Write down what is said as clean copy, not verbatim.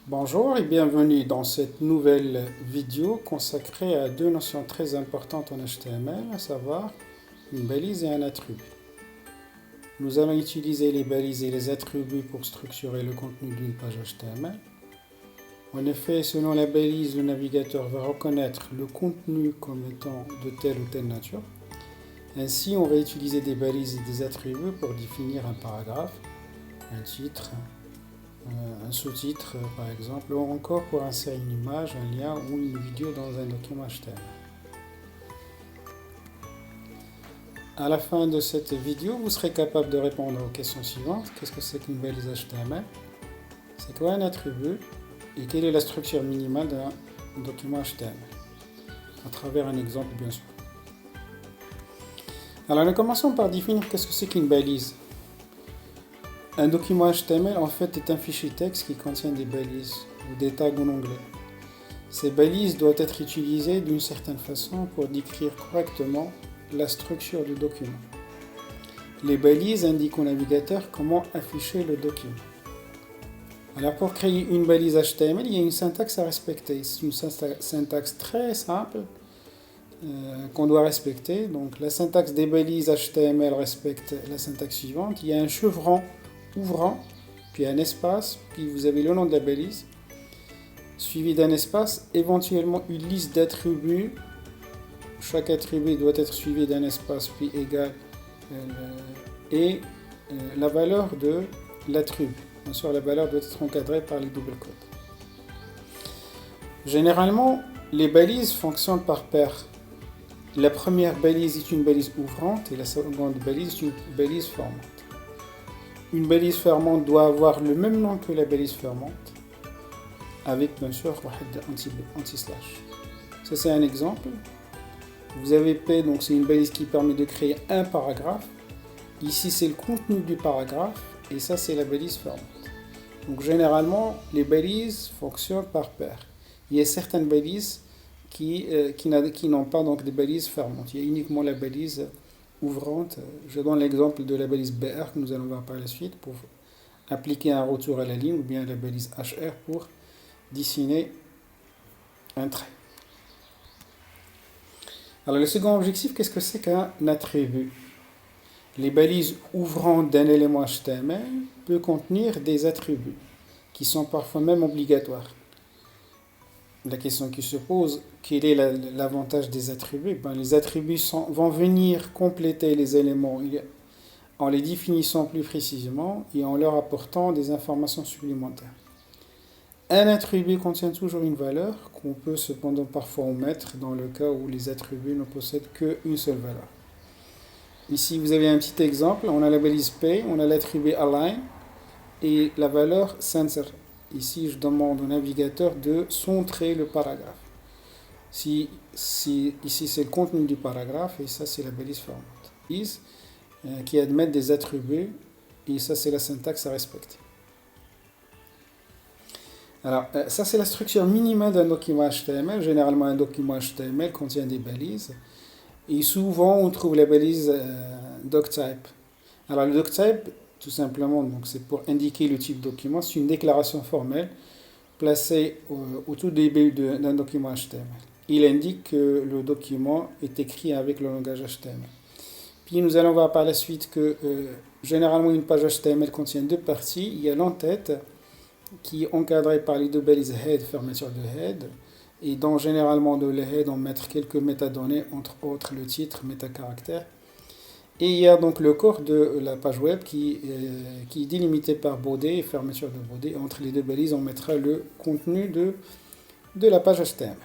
Bonjour et bienvenue dans cette nouvelle vidéo consacrée à deux notions très importantes en HTML, à savoir une balise et un attribut. Nous allons utiliser les balises et les attributs pour structurer le contenu d'une page HTML. En effet, selon la balise, le navigateur va reconnaître le contenu comme étant de telle ou telle nature. Ainsi, on va utiliser des balises et des attributs pour définir un paragraphe, un titre, un sous-titre par exemple, ou encore pour insérer une image, un lien ou une vidéo dans un document HTML. À la fin de cette vidéo, vous serez capable de répondre aux questions suivantes. Qu'est-ce que c'est qu'une balise HTML? C'est quoi un attribut? Et quelle est la structure minimale d'un document HTML? À travers un exemple, bien sûr. Alors, nous commençons par définir qu'est-ce que c'est qu'une balise. Un document HTML, en fait, est un fichier texte qui contient des balises ou des tags en anglais. Ces balises doivent être utilisées d'une certaine façon pour décrire correctement la structure du document. Les balises indiquent au navigateur comment afficher le document. Alors, pour créer une balise HTML, il y a une syntaxe à respecter. C'est une syntaxe très simple qu'on doit respecter. Donc, la syntaxe des balises HTML respecte la syntaxe suivante. Il y a un chevron ouvrant, puis un espace, puis vous avez le nom de la balise, suivi d'un espace, éventuellement une liste d'attributs. Chaque attribut doit être suivi d'un espace, puis égal, et la valeur de l'attribut. Bien sûr, la valeur doit être encadrée par les doubles codes. Généralement, les balises fonctionnent par paire. La première balise est une balise ouvrante et la seconde balise est une balise fermante. Une balise fermante doit avoir le même nom que la balise fermante, avec bien sûr anti-slash. Ça c'est un exemple. Vous avez P, donc c'est une balise qui permet de créer un paragraphe. Ici c'est le contenu du paragraphe, et ça c'est la balise fermante. Donc généralement, les balises fonctionnent par paire. Il y a certaines balises qui n'ont pas donc des balises fermantes. Il y a uniquement la balise ouvrante. Je donne l'exemple de la balise BR que nous allons voir par la suite pour appliquer un retour à la ligne, ou bien la balise HR pour dessiner un trait. Alors le second objectif, qu'est-ce que c'est qu'un attribut? Les balises ouvrantes d'un élément HTML peuvent contenir des attributs qui sont parfois même obligatoires. La question qui se pose, quel est l'avantage des attributs? Les attributs vont venir compléter les éléments en les définissant plus précisément et en leur apportant des informations supplémentaires. Un attribut contient toujours une valeur qu'on peut cependant parfois omettre dans le cas où les attributs ne possèdent qu'une seule valeur. Ici, vous avez un petit exemple. On a la balise P, on a l'attribut align et la valeur center. Ici, je demande au navigateur de centrer le paragraphe. Ici, c'est le contenu du paragraphe et ça, c'est la balise fermante. Qui admet des attributs et ça, c'est la syntaxe à respecter. Alors, ça, c'est la structure minimale d'un document HTML. Généralement, un document HTML contient des balises. Et souvent, on trouve la balise doctype. Alors, le doctype, tout simplement, donc c'est pour indiquer le type de document. C'est une déclaration formelle placée au tout début d'un document HTML. Il indique que le document est écrit avec le langage HTML. Puis nous allons voir par la suite que généralement une page HTML contient deux parties. Il y a l'entête qui est encadrée par les deux balises head, fermeture de head, et dont généralement de le head on met quelques métadonnées, entre autres le titre, métacaractère. Et il y a donc le corps de la page web qui est délimité par body et fermeture de body. Entre les deux balises, on mettra le contenu de la page HTML.